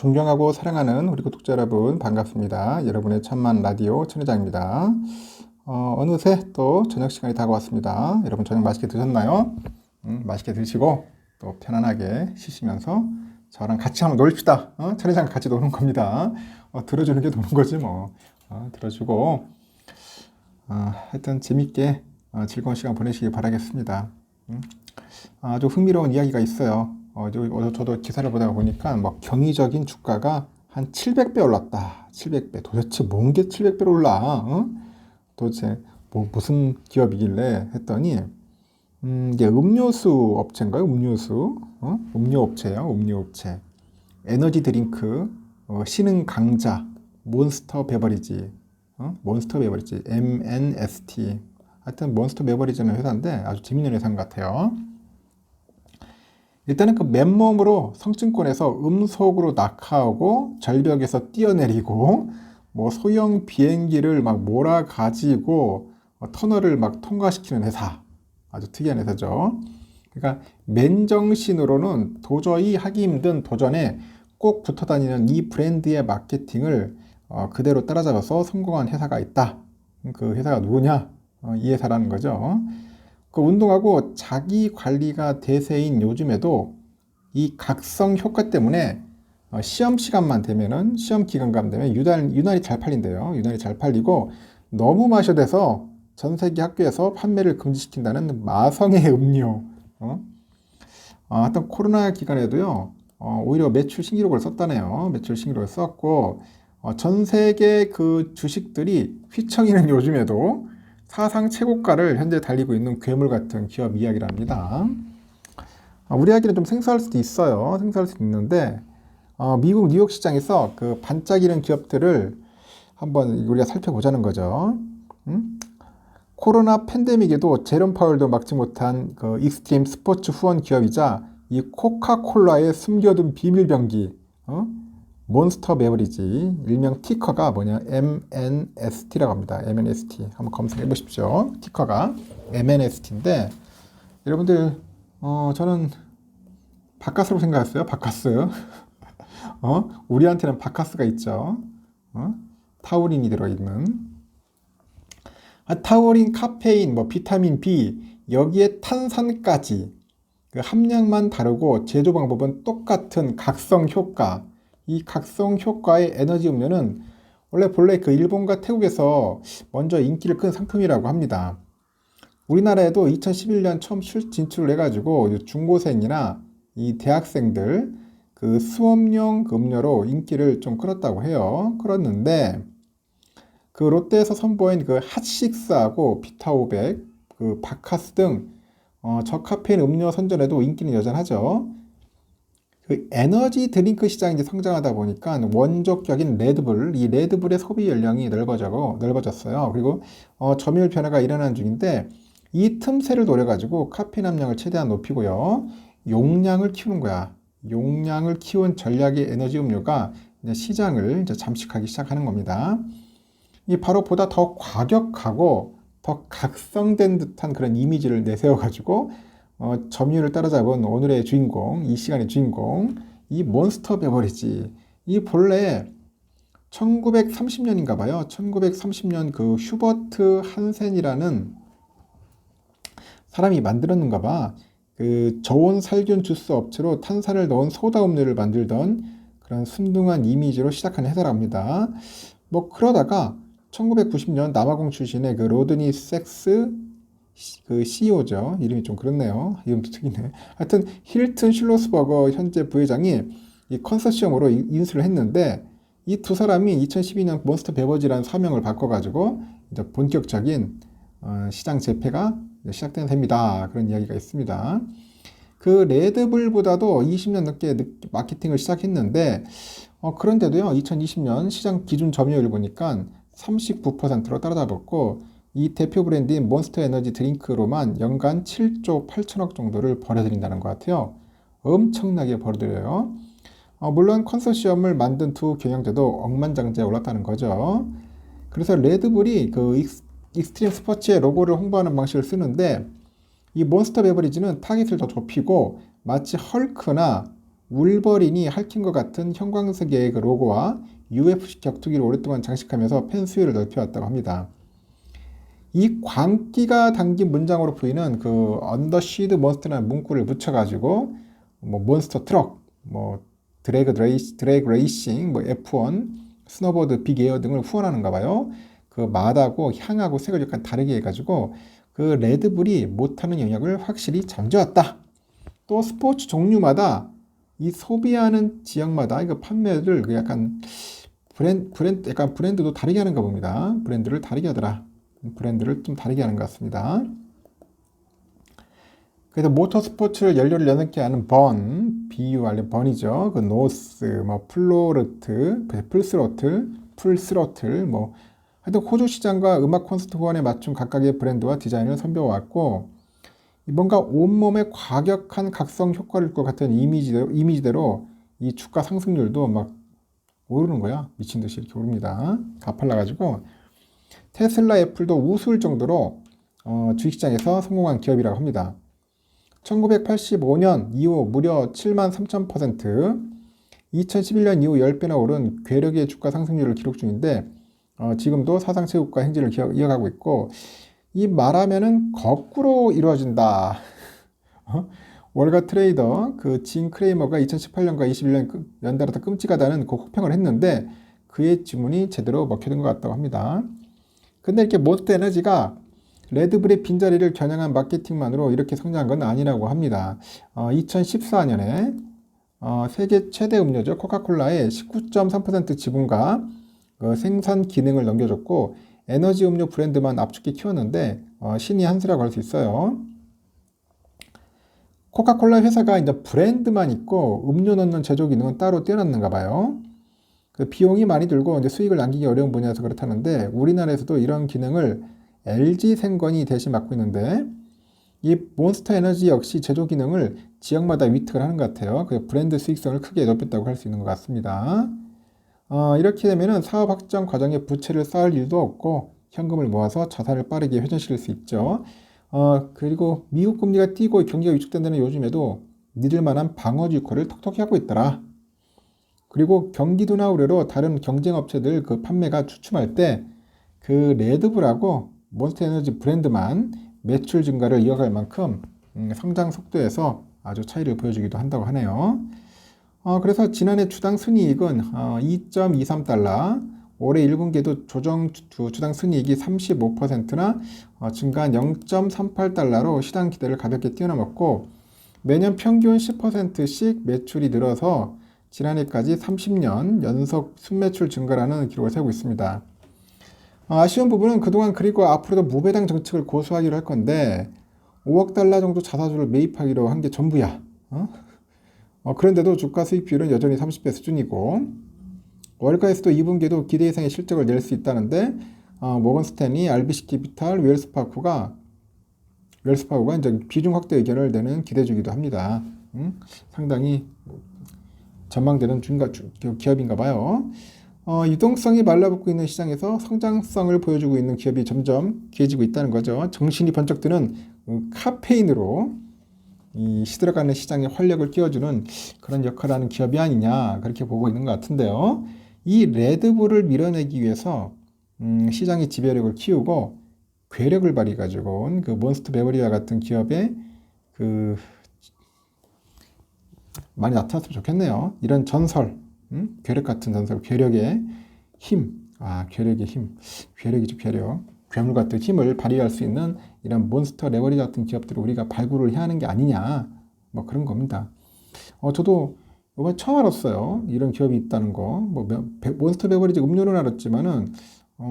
존경하고 사랑하는 우리 구독자 여러분 반갑습니다. 여러분의 천만 라디오 천회장입니다. 어느새 또 저녁 시간이 다가왔습니다. 여러분 저녁 맛있게 드셨나요? 맛있게 드시고 또 편안하게 쉬시면서 저랑 같이 한번 놀읍시다. 천회장 같이 노는 겁니다. 들어주는 게 노는 거지 뭐. 들어주고 하여튼 재밌게 즐거운 시간 보내시기 바라겠습니다. 아주 흥미로운 이야기가 있어요. 저도 기사를 보다가 보니까 뭐 경이적인 주가가 한 700배 올랐다. 700배. 도대체 뭔 게 700배로 올라? 도대체 뭐 무슨 기업이길래 했더니 이게 음료수 업체인가요? 음료수? 음료 업체예요. 음료 업체. 에너지 드링크, 신흥 강자, 몬스터 베버리지, 몬스터 베버리지, MNST. 하여튼 몬스터 베버리지는 회사인데 아주 재밌는 회사인 것 같아요. 일단은 그 맨몸으로 성층권에서 음속으로 낙하하고 절벽에서 뛰어내리고 뭐 소형 비행기를 막 몰아가지고 터널을 막 통과시키는 회사. 아주 특이한 회사죠. 그러니까 맨정신으로는 도저히 하기 힘든 도전에 꼭 붙어 다니는 이 브랜드의 마케팅을 그대로 따라잡아서 성공한 회사가 있다. 그 회사가 누구냐? 이 회사라는 거죠. 그 운동하고 자기 관리가 대세인 요즘에도 이 각성 효과 때문에 시험 시간만 되면은 시험 기간만 되면 유난히 잘 팔린대요. 유난히 잘 팔리고 너무 마셔대서 전 세계 학교에서 판매를 금지시킨다는 마성의 음료. 하여튼 코로나 기간에도요. 오히려 매출 신기록을 썼다네요. 매출 신기록을 썼고 전 세계 그 주식들이 휘청이는 요즘에도 사상 최고가를 현재 달리고 있는 괴물 같은 기업 이야기랍니다. 우리 이야기는 좀 생소할 수도 있어요. 생소할 수도 있는데 미국 뉴욕 시장에서 그 반짝이는 기업들을 한번 우리가 살펴보자는 거죠. 코로나 팬데믹에도 제롬 파월도 막지 못한 그 익스트림 스포츠 후원 기업이자 이 코카콜라의 숨겨둔 비밀 병기, 몬스터 베버리지, 일명 티커가 뭐냐? MNST라고 합니다. MNST. 한번 검색해 보십시오. 티커가 MNST인데, 여러분들, 저는 바카스로 생각했어요. 바카스. 우리한테는 바카스가 있죠. 타우린이 들어있는. 타우린, 카페인, 뭐 비타민 B, 여기에 탄산까지 그 함량만 다르고 제조 방법은 똑같은 각성 효과. 이 각성 효과의 에너지 음료는 본래 그 일본과 태국에서 먼저 인기를 끈 상품이라고 합니다. 우리나라에도 2011년 처음 진출을 해가지고 중고생이나 이 대학생들 그 수업용 음료로 인기를 좀 끌었다고 해요. 끌었는데 그 롯데에서 선보인 그 핫식스하고 비타500, 그 바카스 등 저카페인 음료 선전에도 인기는 여전하죠. 그 에너지 드링크 시장이 이제 성장하다 보니까 원족격인 레드불, 이 레드불의 소비 연령이 넓어졌어요. 그리고 점유율 변화가 일어나는 중인데 이 틈새를 노려가지고 카페인 함량을 최대한 높이고요. 용량을 키우는 거야. 용량을 키운 전략의 에너지 음료가 이제 시장을 이제 잠식하기 시작하는 겁니다. 이 바로 보다 더 과격하고 더 각성된 듯한 그런 이미지를 내세워가지고 점유율을 따라잡은 오늘의 주인공, 이 시간의 주인공, 이 몬스터 베버리지. 이 본래 1930년인가 봐요. 1930년 그 휴버트 한센이라는 사람이 만들었는가 봐. 그 저온 살균 주스 업체로 탄산을 넣은 소다 음료를 만들던 그런 순둥한 이미지로 시작한 회사랍니다. 뭐 그러다가 1990년 남아공 출신의 그 로드니 섹스 그 CEO죠. 이름이 좀 그렇네요. 이름도 특이네. 하여튼 힐튼 슐로스버거 현재 부회장이 이 컨소시엄으로 인수를 했는데 이 두 사람이 2012년 몬스터 베버지라는 사명을 바꿔가지고 이제 본격적인 시장 재패가 시작된 셈이다. 그런 이야기가 있습니다. 그 레드불보다도 20년 넘게 마케팅을 시작했는데 그런데도요. 2020년 시장 기준 점유율을 보니까 39%로 따라잡았고 이 대표 브랜드인 몬스터 에너지 드링크로만 연간 7조 8천억 정도를 벌어들인다는 것 같아요. 엄청나게 벌어들여요. 물론 컨소시엄을 만든 두 경영자도 억만장자에 올랐다는 거죠. 그래서 레드불이 그 익스트림 스포츠의 로고를 홍보하는 방식을 쓰는데 이 몬스터 베버리지는 타깃을 더 좁히고 마치 헐크나 울버린이 핥힌 것 같은 형광색의 그 로고와 UFC 격투기를 오랫동안 장식하면서 팬 수요를 넓혀왔다고 합니다. 이 광기가 담긴 문장으로 보이는 그 언더시드 몬스터라는 문구를 붙여가지고 뭐 몬스터 트럭, 뭐 드래그 레이싱, 뭐 F1, 스노보드, 빅에어 등을 후원하는가 봐요. 그 맛하고 향하고 색을 약간 다르게 해가지고 그 레드불이 못하는 영역을 확실히 잠재웠다. 또 스포츠 종류마다 이 소비하는 지역마다 이거 판매를 그 약간 약간 브랜드도 다르게 하는가 봅니다. 브랜드를 다르게 하더라. 브랜드를 좀 다르게 하는 것 같습니다. 그래서 모터스포츠를 연료를 8개 하는 BUR 번이죠. 그 노스, 뭐 플로르트, 풀스로틀, 뭐 하여튼 호주 시장과 음악 콘서트 후원에 맞춘 각각의 브랜드와 디자인을 선보여왔고 뭔가 온몸에 과격한 각성 효과를 줄 것 같은 이미지대로 이 주가 상승률도 막 오르는 거야. 미친 듯이 이렇게 오릅니다. 가팔라가지고 테슬라, 애플도 우스울 정도로 주식시장에서 성공한 기업이라고 합니다. 1985년 이후 무려 73,000%, 2011년 이후 10배나 오른 괴력의 주가 상승률을 기록 중인데 지금도 사상 최고가 행진을 이어가고 있고 이 말하면은 거꾸로 이루어진다. 월가 트레이더 그 진 크레이머가 2018년과 21년 연달아서 끔찍하다는 그 혹평을 했는데 그의 지문이 제대로 먹혀든 것 같다고 합니다. 근데 이렇게 몬스터 에너지가 레드불의 빈자리를 겨냥한 마케팅만으로 이렇게 성장한 건 아니라고 합니다. 2014년에 세계 최대 음료죠. 코카콜라의 19.3% 지분과 그 생산 기능을 넘겨줬고 에너지 음료 브랜드만 압축해 키웠는데 신이 한 수라고 할 수 있어요. 코카콜라 회사가 이제 브랜드만 있고 음료 넣는 제조 기능은 따로 떼어놨는가 봐요. 그 비용이 많이 들고 이제 수익을 남기기 어려운 분야여서 그렇다는데 우리나라에서도 이런 기능을 LG생건이 대신 맡고 있는데 이 몬스터 에너지 역시 제조 기능을 지역마다 위탁을 하는 것 같아요. 그 브랜드 수익성을 크게 높였다고 할 수 있는 것 같습니다. 이렇게 되면은 사업 확장 과정에 부채를 쌓을 일도 없고 현금을 모아서 자산을 빠르게 회전시킬 수 있죠. 그리고 미국 금리가 뛰고 경기가 위축된다는 요즘에도 믿을 만한 방어주 역할을 톡톡히 하고 있더라. 그리고 경기도나 우려로 다른 경쟁 업체들 그 판매가 주춤할 때 그 레드불하고 몬스터 에너지 브랜드만 매출 증가를 이어갈 만큼 성장 속도에서 아주 차이를 보여주기도 한다고 하네요. 그래서 지난해 주당 순이익은 2.23달러, 올해 1분기에도 주당 순이익이 35%나 증가한 0.38달러로 시장 기대를 가볍게 뛰어넘었고 매년 평균 10%씩 매출이 늘어서 지난해까지 30년 연속 순매출 증가라는 기록을 세우고 있습니다. 아쉬운 부분은 그동안 그리고 앞으로도 무배당 정책을 고수하기로 할 건데 5억 달러 정도 자사주를 매입하기로 한 게 전부야. 그런데도 주가 수익 비율은 여전히 30배 수준이고 월가에서도 2분기에도 기대 이상의 실적을 낼 수 있다는데 모건 스탠리, RBC 캐피탈, 웰스파고가 이제 비중 확대 의견을 내는 기대주기도 합니다. 상당히 전망되는 기업인가 봐요. 유동성이 말라붙고 있는 시장에서 성장성을 보여주고 있는 기업이 점점 귀해지고 있다는 거죠. 정신이 번쩍 드는 카페인으로 이 시들어가는 시장에 활력을 끼워주는 그런 역할을 하는 기업이 아니냐 그렇게 보고 있는 것 같은데요. 이 레드불을 밀어내기 위해서 시장의 지배력을 키우고 괴력을 발휘해가지고 온 그 몬스터 베버리와 같은 기업의 그 많이 나타났으면 좋겠네요. 이런 전설, 괴력 같은 전설, 괴력의 힘, 괴력의 힘, 괴력이죠, 괴력. 괴물 같은 힘을 발휘할 수 있는 이런 몬스터 레버리 같은 기업들을 우리가 발굴을 해야 하는 게 아니냐, 뭐 그런 겁니다. 저도 이번에 처음 알았어요. 이런 기업이 있다는 거. 뭐 몬스터 베버리지 음료는 알았지만은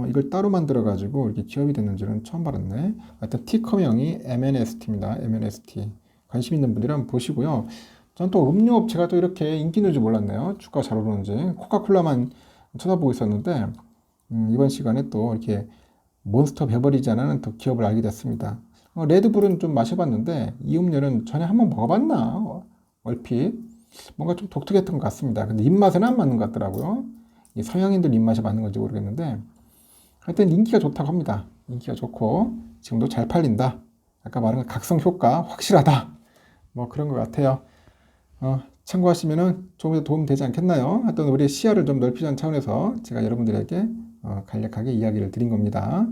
이걸 따로 만들어가지고 이렇게 기업이 됐는지는 처음 알았네. 하여튼 티커명이 MNST입니다. MNST. 관심 있는 분들은 한번 보시고요. 전 또 음료 업체가 또 이렇게 인기 있는 줄 몰랐네요. 주가 잘 오르는지. 코카콜라만 쳐다보고 있었는데 이번 시간에 또 이렇게 몬스터 베버리지라는 또 기업을 알게 됐습니다. 레드불은 좀 마셔봤는데 이 음료는 전에 한번 먹어봤나? 얼핏 뭔가 좀 독특했던 것 같습니다. 근데 입맛에는 안 맞는 것 같더라고요. 이 서양인들 입맛에 맞는 건지 모르겠는데 하여튼 인기가 좋다고 합니다. 인기가 좋고 지금도 잘 팔린다. 아까 말한 각성 효과 확실하다. 뭐 그런 것 같아요. 참고하시면은 조금 더 도움 되지 않겠나요? 하여튼 우리 시야를 좀 넓히자는 차원에서 제가 여러분들에게 간략하게 이야기를 드린 겁니다.